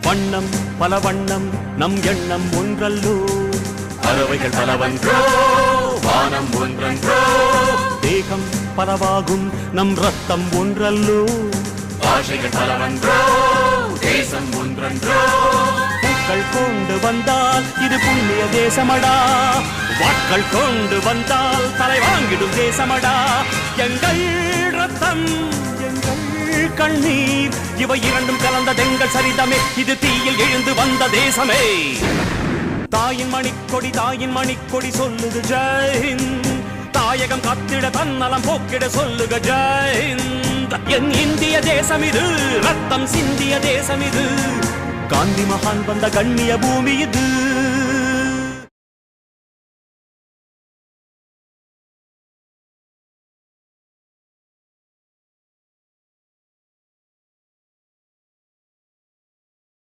வண்ணம் பல வண்ணம் நம் எண்ணம் ஒன்றல்லோ பறவைகள் பலவன்றோ வானம் ஒன்றன்றோ தேகம் பலவாகும் நம் ரத்தம் ஒன்றல்லோ பாஷைகள் பலவன்றோ தேசம் ஒன்றன்றோ பூக்கள் கொண்டு வந்தால் இது புண்ணிய தேசமடா வாட்கள் கொண்டு வந்தால் தலை வாங்கிடும் தேசமடா எங்கள் ரத்தம் கண்ணீர் இவை இரண்டும் கலந்ததெங்கள் சரிதமே இது தீயில் எழுந்து வந்த தேசமே தாயின் மணிக்கொடி சொல்லுது ஜெயஹிந்த் தாயகம் காத்திட தன்னலம் போக்கிட சொல்லுக ஜெயஹிந்த் என் இந்திய தேசம் இது ரத்தம் சிந்திய தேசம் இது காந்தி மகான் வந்த கண்ணிய பூமி இது